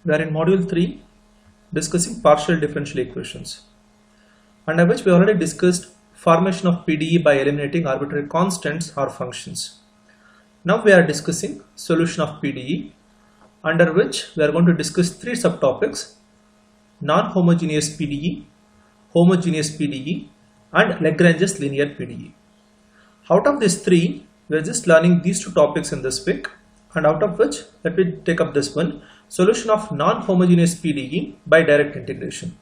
We are in module 3 discussing partial differential equations, under which we already discussed formation of PDE by eliminating arbitrary constants or functions. Now we are discussing solution of PDE, under which we are going to discuss three subtopics: non-homogeneous PDE, homogeneous PDE, and Lagrange's linear PDE. Out of these three, we are just learning these two topics in this week, and out of which, let me take up this one: solution of non-homogeneous PDE by direct integration.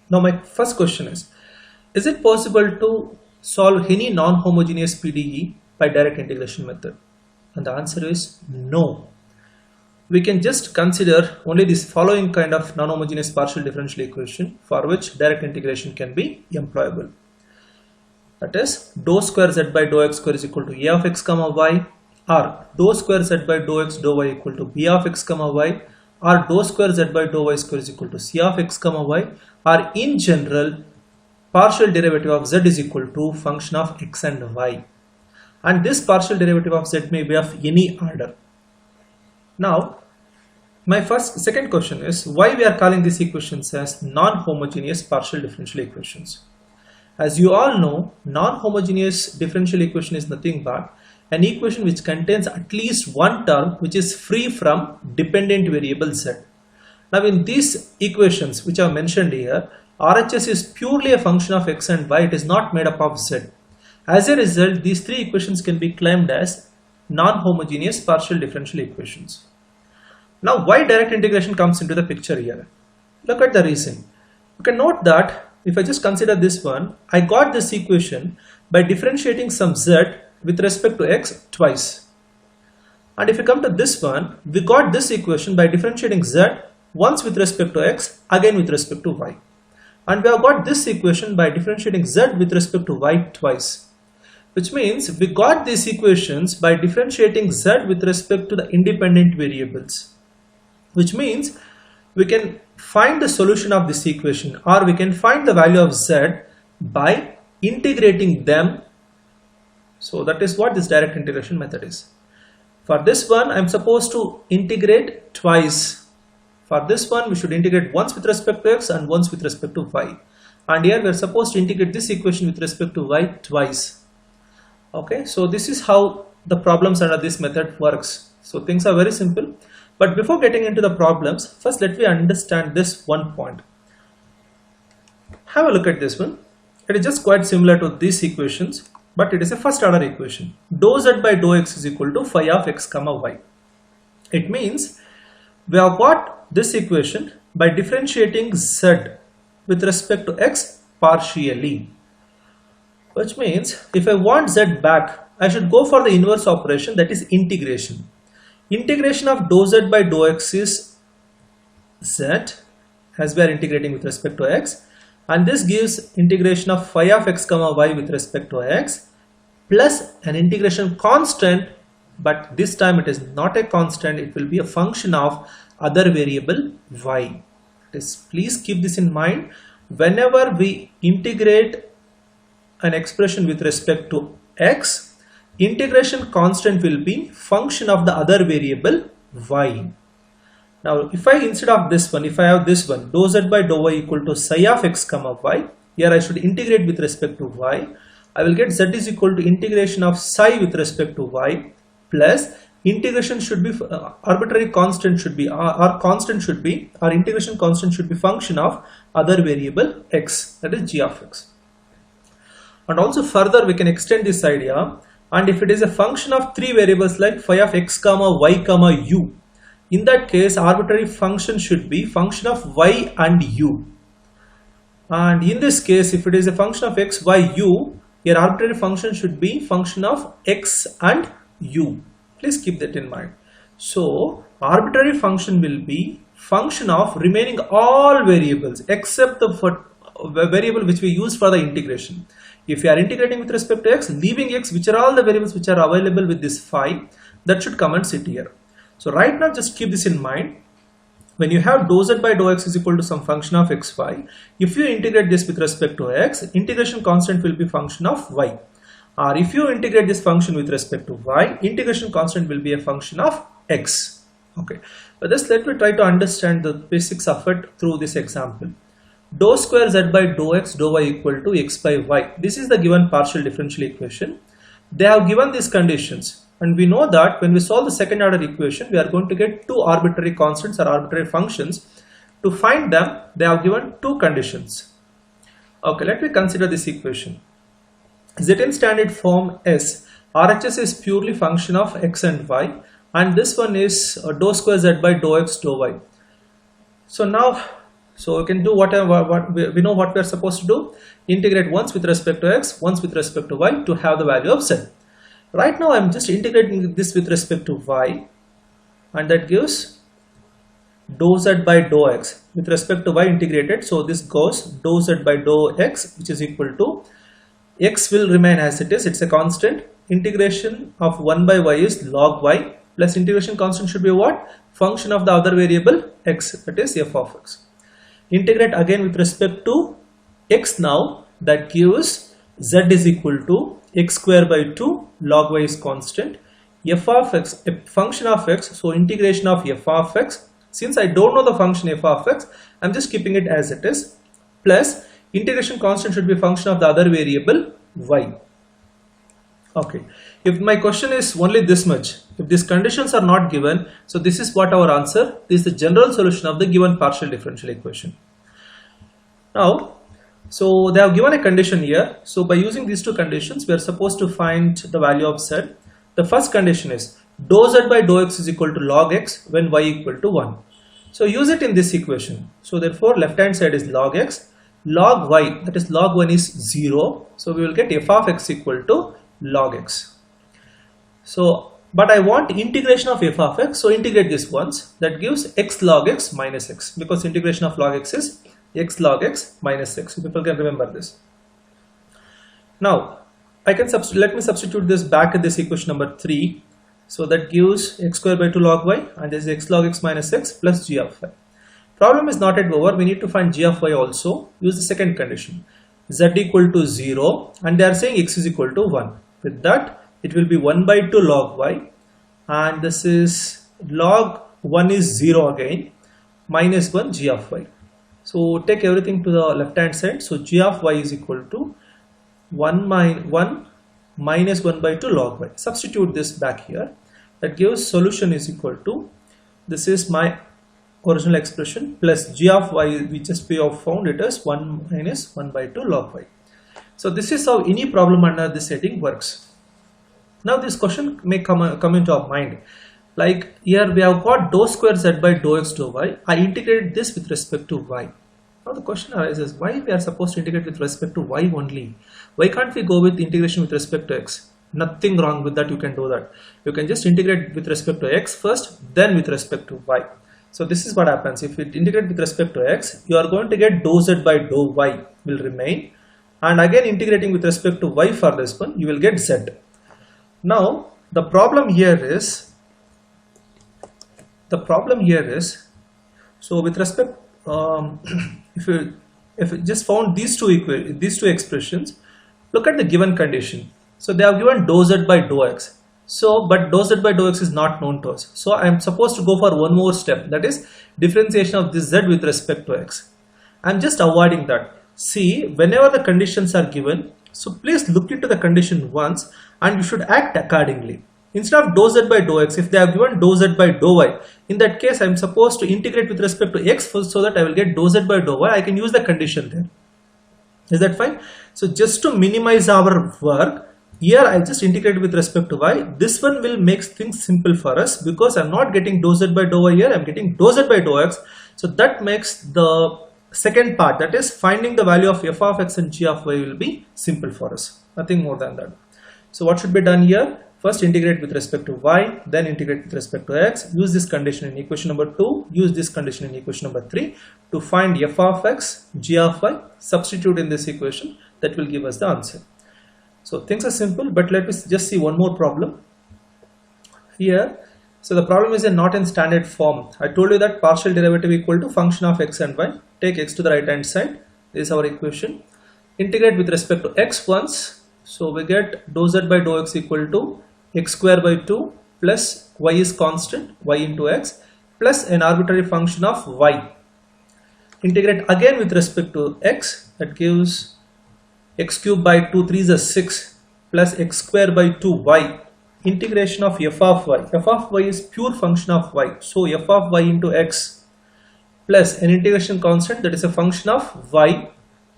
Now my first question is it possible to solve any non-homogeneous PDE by direct integration method? And the answer is no. We can just consider only this following kind of non-homogeneous partial differential equation for which direct integration can be employable. That is, dou square z by dou x square is equal to a of x comma y, or dou square z by dou x dou y equal to b of x comma y, or dou square z by dou y square is equal to c of x comma y, or in general partial derivative of z is equal to function of x and y, and this partial derivative of z may be of any order. Now my second question is why we are calling these equations as non-homogeneous partial differential equations. As you all know, non-homogeneous differential equation is nothing but an equation which contains at least one term which is free from dependent variable z. Now in these equations which are mentioned here, RHS is purely a function of x and y, it is not made up of z. As a result, these three equations can be claimed as non-homogeneous partial differential equations. Now why direct integration comes into the picture here? Look at the reason. You can note that if I just consider this one, I got this equation by differentiating some z with respect to x twice. And if you come to this one, we got this equation by differentiating z once with respect to x, again with respect to y. And we have got this equation by differentiating z with respect to y twice. Which means we got these equations by differentiating z with respect to the independent variables. Which means we can find the solution of this equation, or we can find the value of z by integrating them. So that is what this direct integration method is. For this one, I am supposed to integrate twice. For this one, we should integrate once with respect to x and once with respect to y. And here we are supposed to integrate this equation with respect to y twice. Okay, so this is how the problems under this method works. So things are very simple. But before getting into the problems, first let me understand this one point. Have a look at this one. It is just quite similar to these equations, but it is a first order equation. Dou z by dou x is equal to phi of x comma y. It means we have got this equation by differentiating z with respect to x partially. Which means if I want z back, I should go for the inverse operation, that is integration. Integration of dou z by dou x is z, as we are integrating with respect to x, and this gives integration of phi of x comma y with respect to x plus an integration constant, but this time it is not a constant, it will be a function of other variable y. Please keep this in mind. Whenever we integrate an expression with respect to x, integration constant will be function of the other variable y. Now if I, instead of this one, if I have this one, dou z by dou y equal to psi of x comma y, here I should integrate with respect to y. I will get z is equal to integration of psi with respect to y plus integration should be arbitrary constant should be, or constant should be, or integration constant should be function of other variable x, that is g of x. And also further we can extend this idea, and if it is a function of three variables like phi of x comma y comma u, in that case arbitrary function should be function of y and u. And in this case, if it is a function of x, y, u, your arbitrary function should be function of x and u. Please keep that in mind. So arbitrary function will be function of remaining all variables except the variable which we use for the integration. If you are integrating with respect to x, leaving x, which are all the variables which are available with this phi, that should come and sit here. So right now just keep this in mind. When you have dou z by dou x is equal to some function of xy, if you integrate this with respect to x, integration constant will be function of y. Or if you integrate this function with respect to y, integration constant will be a function of x. Okay, but just let me try to understand the basics of it through this example. Dou square z by dou x dou y equal to x by y. This is the given partial differential equation. They have given these conditions, and we know that when we solve the second order equation, we are going to get two arbitrary constants or arbitrary functions. To find them, they have given two conditions. Okay, let me consider this equation. Z in standard form S, RHS is purely function of x and y, and this one is dou square z by dou x dou y. So now, we can do whatever we know what we are supposed to do. Integrate once with respect to x, once with respect to y to have the value of z. Right now I am just integrating this with respect to y, and that gives dou z by dou x with respect to y integrated. So this goes dou z by dou x, which is equal to x will remain as it is, it's a constant. Integration of 1 by y is log y, plus integration constant should be what? Function of the other variable x, that is f of x. Integrate again with respect to x now, that gives z is equal to x square by 2, log y is constant, f of x, a function of x, so integration of f of x. Since I don't know the function f of x, I'm just keeping it as it is, plus integration constant should be function of the other variable y. Okay, if my question is only this much, if these conditions are not given, so this is what our answer, this is the general solution of the given partial differential equation. Now, so they have given a condition here, so by using these two conditions, we are supposed to find the value of z. The first condition is dou z by dou x is equal to log x when y equal to 1. So use it in this equation. So therefore left hand side is log x, log y, that is log 1 is 0. So we will get f of x equal to log x. So but I want integration of f of x, so integrate this once, that gives x log x minus x, because integration of log x is x log x minus x. So people can remember this. Now I can let me substitute this back in this equation number 3. So that gives x square by 2 log y, and this is x log x minus x plus g of y. Problem is not yet over, we need to find g of y also. Use the second condition, z equal to 0, and they are saying x is equal to 1. With that, it will be 1 by 2 log y, and this is log 1 is 0 again, minus 1 g of y. So take everything to the left hand side, so g of y is equal to 1 minus 1 by 2 log y. Substitute this back here, that gives solution is equal to, this is my original expression, plus g of y, we have found it as 1 minus 1 by 2 log y. So this is how any problem under this heading works. Now this question may come into our mind, like here we have got dou square z by dou x dou y. I integrated this with respect to y. Now the question arises, why we are supposed to integrate with respect to y only? Why can't we go with integration with respect to x? Nothing wrong with that, you can do that. You can just integrate with respect to x first, then with respect to y. So this is what happens. If you integrate with respect to x, you are going to get dou z by dou y will remain, and again integrating with respect to y for this one, you will get z. Now the problem here is, so with respect, if you just found these two expressions, look at the given condition. So they have given dou z by dou x. So, but dou z by dou x is not known to us. So I am supposed to go for one more step, that is differentiation of this z with respect to x. I am just avoiding that. See, whenever the conditions are given, so please look into the condition once and you should act accordingly. Instead of dou z by dou x, if they have given dou z by dou y, in that case I am supposed to integrate with respect to x first, so that I will get dou z by dou y. I can use the condition there. Is that fine? So just to minimize our work, here I just integrated with respect to y. This one will make things simple for us, because I am not getting dou z by dou y here, I am getting dou z by dou x. So that makes the second part, that is finding the value of f of x and g of y, will be simple for us. Nothing more than that. So what should be done here? First integrate with respect to y, then integrate with respect to x. Use this condition in equation number 2, use this condition in equation number 3 to find f of x, g of y. Substitute in this equation, that will give us the answer. So things are simple, but let us just see one more problem here. So the problem is not in standard form. I told you that partial derivative equal to function of x and y. Take x to the right hand side. This is our equation. Integrate with respect to x once. So we get dou z by dou x equal to x square by 2 plus y is constant, y into x, plus an arbitrary function of y. Integrate again with respect to x, that gives x cubed by 2 3 is 6 plus x square by 2y. Integration of f of y. F of y is pure function of y. So f of y into x plus an integration constant that is a function of y,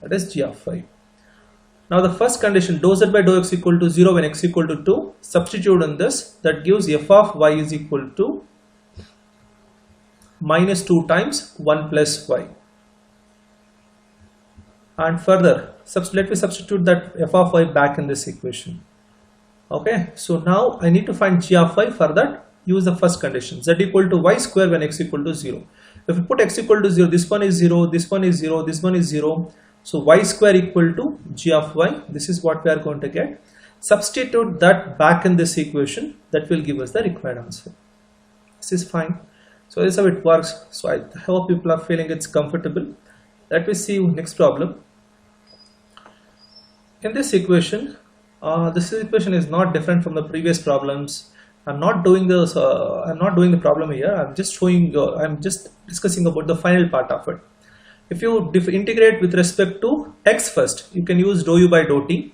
that is g of y. Now the first condition, dou z by dou x equal to 0 when x equal to 2. Substitute in this, that gives f of y is equal to minus 2 times 1 plus y. And further, let me substitute that f of y back in this equation. Okay, so now I need to find g of y. For that, use the first condition, z equal to y square when x equal to 0. If you put x equal to 0, this one is 0, this one is 0, this one is 0. So y square equal to g of y. This is what we are going to get. Substitute that back in this equation. That will give us the required answer. This is fine. So this is how it works. So I hope people are feeling it's comfortable. Let me see next problem. In this equation, this equation is not different from the previous problems. I'm not doing this. I'm not doing the problem here. I'm just showing. I'm just discussing about the final part of it. If you integrate with respect to x first, you can use dou u by dou t,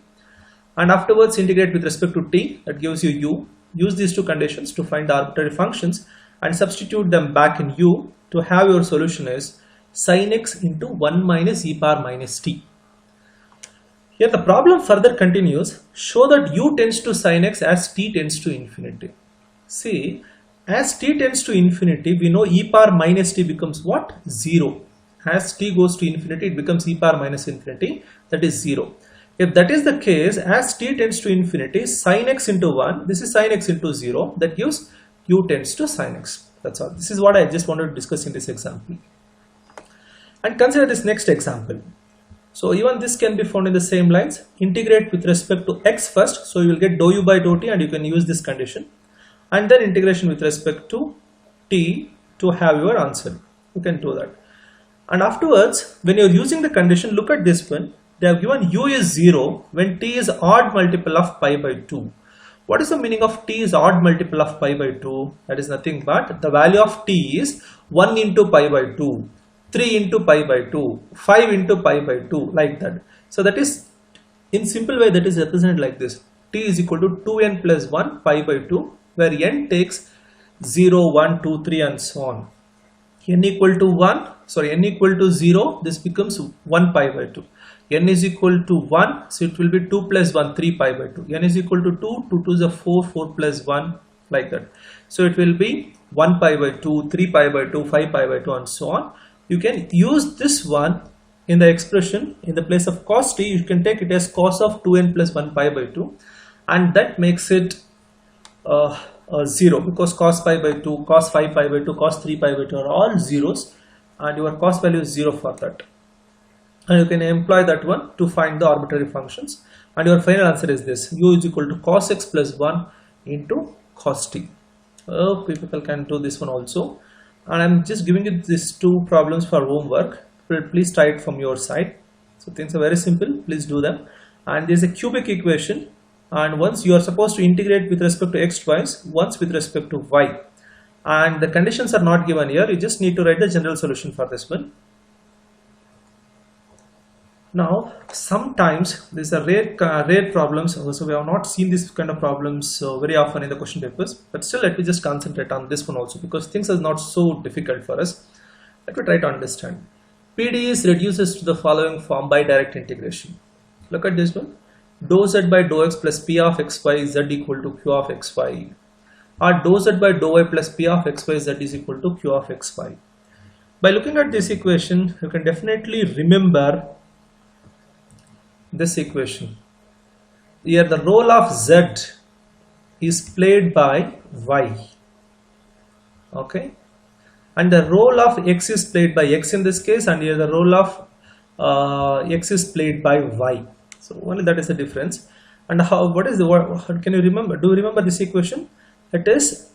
and afterwards integrate with respect to t. That gives you u. Use these two conditions to find the arbitrary functions and substitute them back in u to have your solution is sin x into 1 minus e power minus t. Here the problem further continues. Show that u tends to sin x as t tends to infinity. See, as t tends to infinity, we know e power minus t becomes what? 0. As t goes to infinity, it becomes e power minus infinity, that is 0. If that is the case, as t tends to infinity, sin x into 1, this is sin x into 0, that gives u tends to sin x. That's all. This is what I just wanted to discuss in this example. And consider this next example. So even this can be found in the same lines. Integrate with respect to x first, so you will get dou u by dou t, and you can use this condition, and then integration with respect to t to have your answer. You can do that. And afterwards, when you're using the condition, look at this one. They have given u is 0 when t is odd multiple of pi by 2. What is the meaning of t is odd multiple of pi by 2? That is nothing but the value of t is 1 into pi by 2, 3 into pi by 2, 5 into pi by 2, like that. So that is, in simple way, that is represented like this. T is equal to 2n plus 1 pi by 2, where n takes 0, 1, 2, 3 and so on. N equal to 0, this becomes 1 pi by 2. N is equal to 1, so it will be 2 plus 1, 3 pi by 2. N is equal to 2, 2 to the 4, 4 plus 1, like that. So it will be 1 pi by 2, 3 pi by 2, 5 pi by 2 and so on. You can use this one in the expression. In the place of cos t, you can take it as cos of 2n plus 1 pi by 2, and that makes it 0, because cos pi by 2, cos 5 pi by 2, cos 3 pi by 2 are all zeros, and your cos value is 0 for that. And you can employ that one to find the arbitrary functions, and your final answer is this: u is equal to cos x plus 1 into cos t. People can do this one also, and I'm just giving you these two problems for homework. Please try it from your side. So things are very simple, please do them. And there is a cubic equation, and once you are supposed to integrate with respect to x twice, once with respect to y, and the conditions are not given here. You just need to write the general solution for this one. Now sometimes these are rare problems, so we have not seen this kind of problems very often in the question papers, but still let me just concentrate on this one also, because things are not so difficult for us. Let me try to understand. PDE reduces to the following form by direct integration. Look at this one: dou z by dou x plus p of xy z equal to q of xy, or dou z by dou y plus p of xy z is equal to q of xy. By looking at this equation, you can definitely remember this equation. Here the role of z is played by y, okay, and the role of x is played by x in this case, and here the role of x is played by y. So only that is the difference. And how, what is the word? Can you remember? Do you remember this equation? It is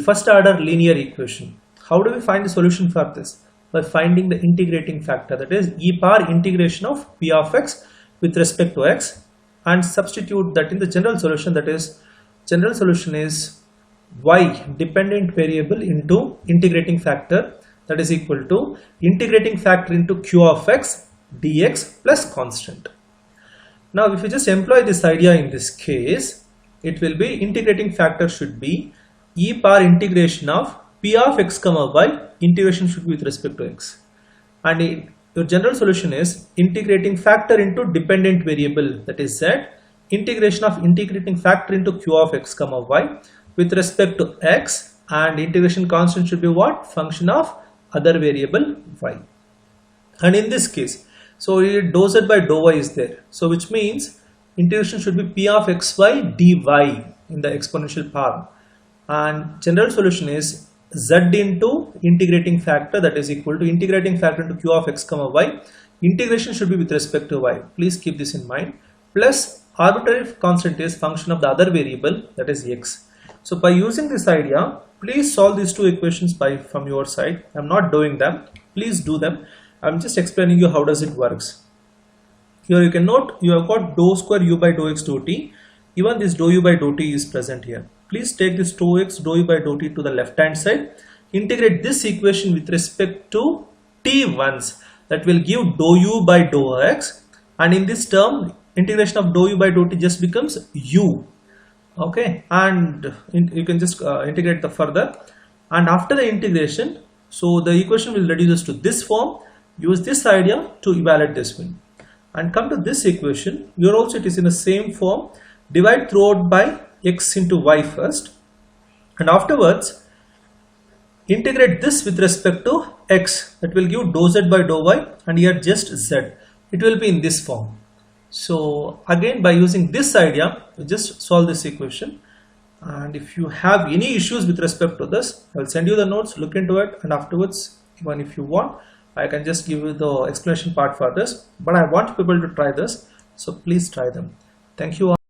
first order linear equation. How do we find the solution for this? By finding the integrating factor, that is e power integration of p of x with respect to x, and substitute that in the general solution. That is, general solution is y dependent variable into integrating factor, that is equal to integrating factor into q of x dx plus constant. Now if you just employ this idea in this case, it will be integrating factor should be e power integration of p of x comma y, integration should be with respect to x, and your general solution is integrating factor into dependent variable, that is z, integration of integrating factor into q of x comma y with respect to x, and integration constant should be what? Function of other variable y. And in this case, so dou z by dou y is there, so which means integration should be p of xy dy in the exponential power, and general solution is z into integrating factor, that is equal to integrating factor into q of x comma y, integration should be with respect to y, please keep this in mind, plus arbitrary constant is function of the other variable, that is x. So by using this idea, please solve these two equations from your side. I'm not doing them, please do them. I'm just explaining you how does it works. Here you can note you have got dou square u by dou x dou t, even this dou u by dou t is present here. Please take this 2x dou u by dou t to the left hand side, integrate this equation with respect to t once, that will give dou u by dou x, and in this term integration of dou u by dou t just becomes u. Okay, and you can just integrate the further, and after the integration, so the equation will reduce to this form. Use this idea to evaluate this one, and come to this equation. Here also it is in the same form. Divide throughout by x into y first, and afterwards integrate this with respect to x, that will give dou z by dou y, and here just z, it will be in this form. So again, by using this idea, you just solve this equation, and if you have any issues with respect to this, I will send you the notes, look into it, and afterwards, even if you want, I can just give you the explanation part for this, but I want people to try this, so please try them. Thank you all.